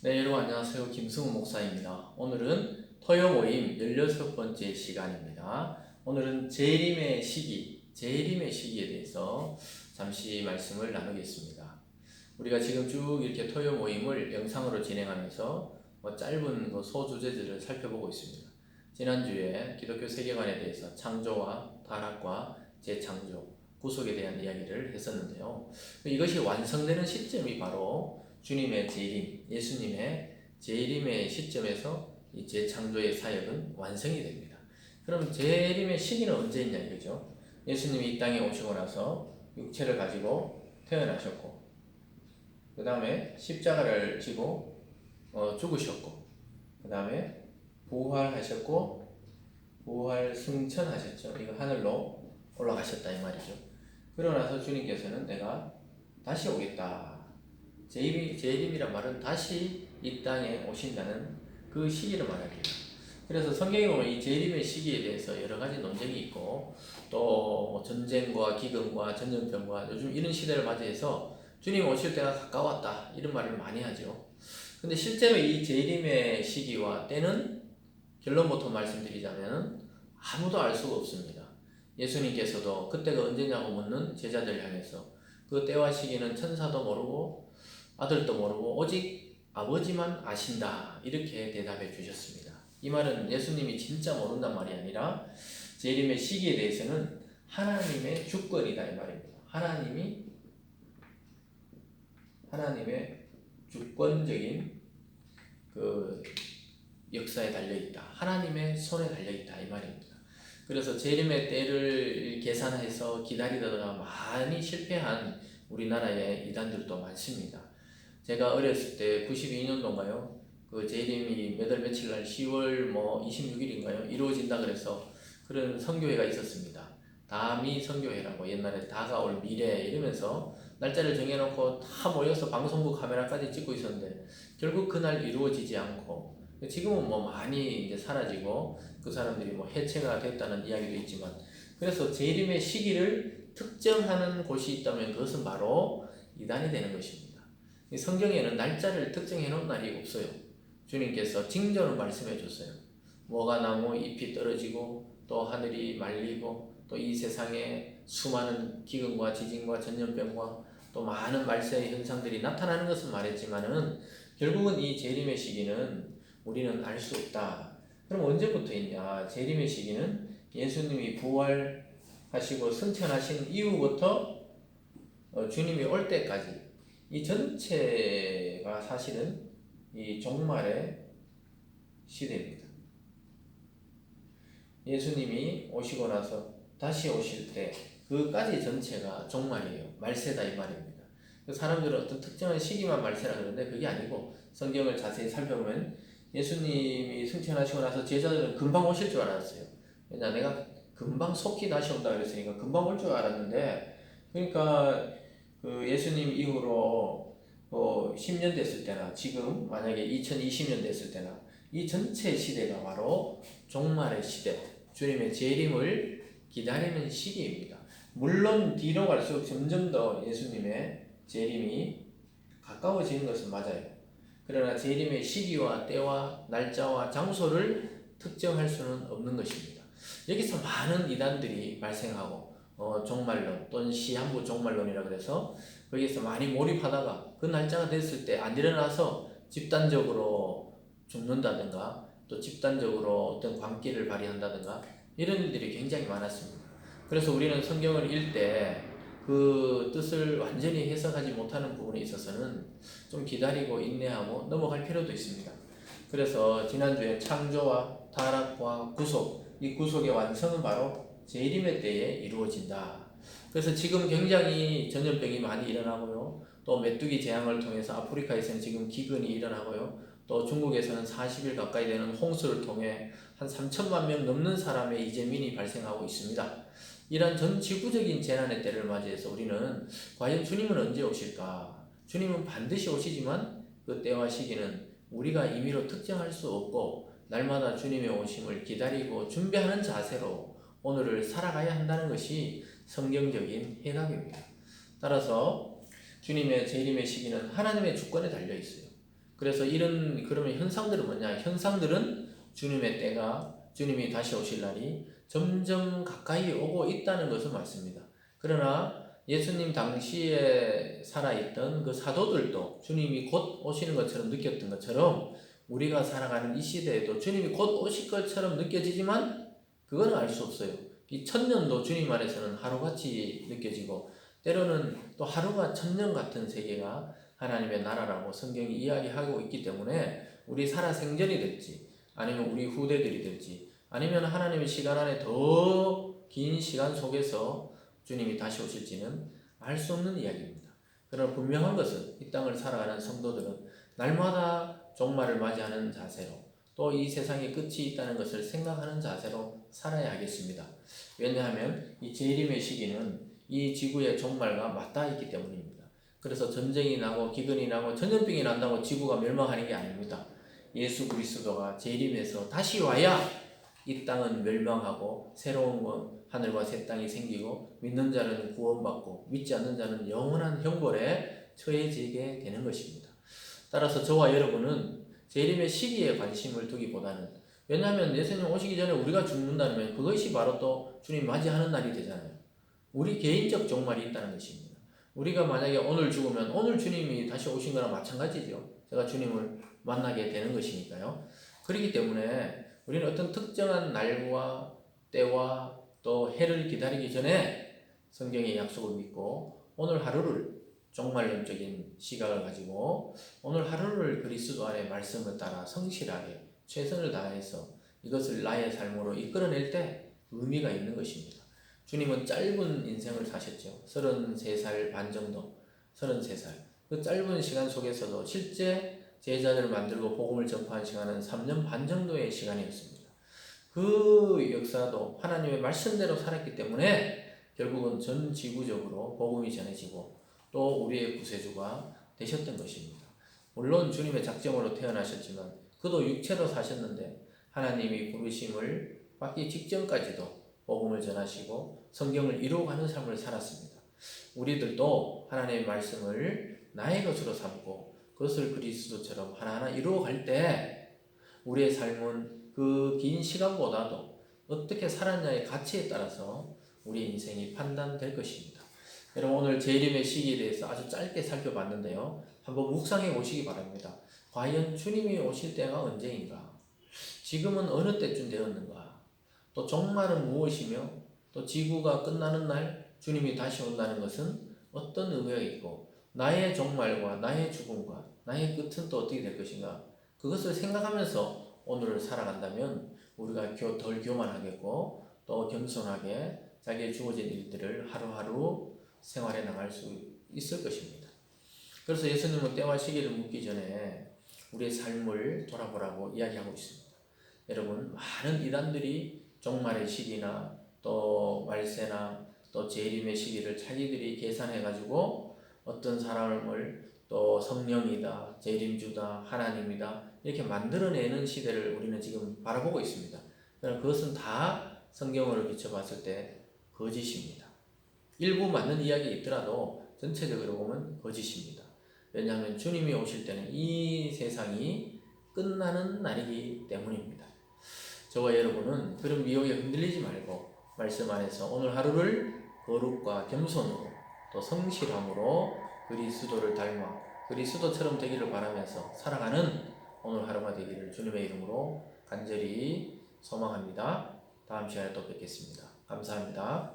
네, 여러분 안녕하세요. 김승우 목사입니다. 오늘은 토요 모임 16번째 시간입니다. 오늘은 재림의 시기에 대해서 잠시 말씀을 나누겠습니다. 우리가 지금 쭉 이렇게 토요 모임을 영상으로 진행하면서 짧은 소주제들을 살펴보고 있습니다. 지난주에 기독교 세계관에 대해서 창조와 타락과 재창조, 구속에 대한 이야기를 했었는데요. 이것이 완성되는 시점이 바로 주님의 재림, 예수님의 재림의 시점에서 이 재창조의 사역은 완성이 됩니다. 그럼 재림의 시기는 언제 있냐 이거죠. 예수님이 이 땅에 오시고 나서 육체를 가지고 태어나셨고, 그 다음에 십자가를 지고 죽으셨고, 그 다음에 부활하셨고, 부활 승천하셨죠. 이거 하늘로 올라가셨다 이 말이죠. 그러고 나서 주님께서는 내가 다시 오겠다. 재림이란 말은 다시 이 땅에 오신다는 그 시기를 말합니다. 그래서 성경에 보면 이 재림의 시기에 대해서 여러 가지 논쟁이 있고, 또 전쟁과 기근과 전염병과 요즘 이런 시대를 맞이해서 주님 오실 때가 가까웠다 이런 말을 많이 하죠. 근데 실제로 이 재림의 시기와 때는 결론부터 말씀드리자면 아무도 알 수가 없습니다. 예수님께서도 그때가 언제냐고 묻는 제자들 향해서 그 때와 시기는 천사도 모르고 아들도 모르고 오직 아버지만 아신다 이렇게 대답해 주셨습니다. 이 말은 예수님이 진짜 모른단 말이 아니라 재림의 시기에 대해서는 하나님의 주권이다 이 말입니다. 하나님의 주권적인 그 역사에 달려있다. 하나님의 손에 달려있다 이 말입니다. 그래서 재림의 때를 계산해서 기다리다가 많이 실패한 우리나라의 이단들도 많습니다. 제가 어렸을 때 92년도인가요? 그 재림이 몇 월 며칠 날 10월 26일인가요? 이루어진다 그래서 그런 선교회가 있었습니다. 다미 선교회라고 옛날에 다가올 미래 이러면서 날짜를 정해놓고 다 모여서 방송국 카메라까지 찍고 있었는데 결국 그날 이루어지지 않고 지금은 많이 이제 사라지고 그 사람들이 해체가 됐다는 이야기도 있지만, 그래서 재림의 시기를 특정하는 곳이 있다면 그것은 바로 이단이 되는 것입니다. 성경에는 날짜를 특정해 놓은 날이 없어요. 주님께서 징조를 말씀해 줬어요. 뭐가 나무 잎이 떨어지고 또 하늘이 말리고 또 이 세상에 수많은 기근과 지진과 전염병과 또 많은 말세의 현상들이 나타나는 것은 말했지만은 결국은 이 재림의 시기는 우리는 알 수 없다. 그럼 언제부터 있냐? 재림의 시기는 예수님이 부활하시고 승천하신 이후부터 주님이 올 때까지 이 전체가 사실은 이 종말의 시대입니다. 예수님이 오시고 나서 다시 오실 때 그까지 전체가 종말이에요. 말세다 이 말입니다. 사람들은 어떤 특정한 시기만 말세라 그러는데 그게 아니고 성경을 자세히 살펴보면 예수님이 승천하시고 나서 제자들은 금방 오실 줄 알았어요. 왜냐 내가 금방 속히 다시 온다 그랬으니까 금방 올 줄 알았는데, 그러니까 그 예수님 이후로 10년 됐을 때나 지금 만약에 2020년 됐을 때나 이 전체 시대가 바로 종말의 시대, 주님의 재림을 기다리는 시기입니다. 물론 뒤로 갈수록 점점 더 예수님의 재림이 가까워지는 것은 맞아요. 그러나 재림의 시기와 때와 날짜와 장소를 특정할 수는 없는 것입니다. 여기서 많은 이단들이 발생하고 종말론 또는 시한부 종말론이라 그래서 거기에서 많이 몰입하다가 그 날짜가 됐을 때 안 일어나서 집단적으로 죽는다든가 또 집단적으로 어떤 광기를 발휘한다든가 이런 일들이 굉장히 많았습니다. 그래서 우리는 성경을 읽을 때 그 뜻을 완전히 해석하지 못하는 부분에 있어서는 좀 기다리고 인내하고 넘어갈 필요도 있습니다. 그래서 지난주에 창조와 타락과 구속, 이 구속의 완성은 바로 재림의 때에 이루어진다. 그래서 지금 굉장히 전염병이 많이 일어나고요. 또 메뚜기 재앙을 통해서 아프리카에서는 지금 기근이 일어나고요. 또 중국에서는 40일 가까이 되는 홍수를 통해 한 3천만 명 넘는 사람의 이재민이 발생하고 있습니다. 이런 전 지구적인 재난의 때를 맞이해서 우리는 과연 주님은 언제 오실까? 주님은 반드시 오시지만 그 때와 시기는 우리가 임의로 특정할 수 없고 날마다 주님의 오심을 기다리고 준비하는 자세로 오늘을 살아가야 한다는 것이 성경적인 해답입니다. 따라서 주님의 재림의 시기는 하나님의 주권에 달려 있어요. 그래서 그러면 현상들은 뭐냐? 현상들은 주님의 때가, 주님이 다시 오실 날이 점점 가까이 오고 있다는 것을 말씀입니다. 그러나 예수님 당시에 살아있던 그 사도들도 주님이 곧 오시는 것처럼 느꼈던 것처럼 우리가 살아가는 이 시대에도 주님이 곧 오실 것처럼 느껴지지만 그건 알 수 없어요. 이 천년도 주님 안에서는 하루같이 느껴지고 때로는 또 하루가 천년 같은 세계가 하나님의 나라라고 성경이 이야기하고 있기 때문에 우리 살아생전이 될지 아니면 우리 후대들이 될지 아니면 하나님의 시간 안에 더 긴 시간 속에서 주님이 다시 오실지는 알 수 없는 이야기입니다. 그러나 분명한 것은 이 땅을 살아가는 성도들은 날마다 종말을 맞이하는 자세로 또 이 세상에 끝이 있다는 것을 생각하는 자세로 살아야 하겠습니다. 왜냐하면 이 재림의 시기는 이 지구의 종말과 맞닿아 있기 때문입니다. 그래서 전쟁이 나고 기근이 나고 전염병이 난다고 지구가 멸망하는 게 아닙니다. 예수 그리스도가 재림해서 다시 와야 이 땅은 멸망하고 새로운 하늘과 새 땅이 생기고 믿는 자는 구원받고 믿지 않는 자는 영원한 형벌에 처해지게 되는 것입니다. 따라서 저와 여러분은 재림의 시기에 관심을 두기보다는 왜냐하면 예수님 오시기 전에 우리가 죽는다면 그것이 바로 또 주님 맞이하는 날이 되잖아요. 우리 개인적 종말이 있다는 것입니다. 우리가 만약에 오늘 죽으면 오늘 주님이 다시 오신 거랑 마찬가지죠. 제가 주님을 만나게 되는 것이니까요. 그렇기 때문에 우리는 어떤 특정한 날과 때와 또 해를 기다리기 전에 성경의 약속을 믿고 오늘 하루를 종말론적인 시각을 가지고 오늘 하루를 그리스도 안의 말씀을 따라 성실하게 최선을 다해서 이것을 나의 삶으로 이끌어낼 때 의미가 있는 것입니다. 주님은 짧은 인생을 사셨죠. 33살 반 정도, 33살. 그 짧은 시간 속에서도 실제 제자들을 만들고 복음을 전파한 시간은 3년 반 정도의 시간이었습니다. 그 역사도 하나님의 말씀대로 살았기 때문에 결국은 전 지구적으로 복음이 전해지고 또 우리의 구세주가 되셨던 것입니다. 물론 주님의 작정으로 태어나셨지만 그도 육체로 사셨는데 하나님이 부르심을 받기 직전까지도 복음을 전하시고 성경을 이루어가는 삶을 살았습니다. 우리들도 하나님의 말씀을 나의 것으로 삼고 그것을 그리스도처럼 하나하나 이루어갈 때 우리의 삶은 그 긴 시간보다도 어떻게 살았냐의 가치에 따라서 우리 인생이 판단될 것입니다. 여러분 오늘 재림의 시기에 대해서 아주 짧게 살펴봤는데요. 한번 묵상해 보시기 바랍니다. 과연 주님이 오실 때가 언제인가? 지금은 어느 때쯤 되었는가? 또 종말은 무엇이며 또 지구가 끝나는 날 주님이 다시 온다는 것은 어떤 의미가 있고 나의 종말과 나의 죽음과 나의 끝은 또 어떻게 될 것인가? 그것을 생각하면서 오늘을 살아간다면 우리가 덜 교만하겠고 또 겸손하게 자기의 주어진 일들을 하루하루 생활해 나갈 수 있을 것입니다. 그래서 예수님은 때와 시기를 묻기 전에 우리의 삶을 돌아보라고 이야기하고 있습니다. 여러분 많은 이단들이 종말의 시기나 또 말세나 또 재림의 시기를 자기들이 계산해 가지고 어떤 사람을 또 성령이다, 재림주다, 하나님이다 이렇게 만들어내는 시대를 우리는 지금 바라보고 있습니다. 그러나 그것은 다 성경으로 비춰봤을 때 거짓입니다. 일부 맞는 이야기 있더라도 전체적으로 보면 거짓입니다. 왜냐하면 주님이 오실 때는 이 세상이 끝나는 날이기 때문입니다. 저와 여러분은 그런 미혹에 흔들리지 말고 말씀 안에서 오늘 하루를 거룩과 겸손으로 또 성실함으로 그리스도를 닮아 그리스도처럼 되기를 바라면서 살아가는 오늘 하루가 되기를 주님의 이름으로 간절히 소망합니다. 다음 시간에 또 뵙겠습니다. 감사합니다.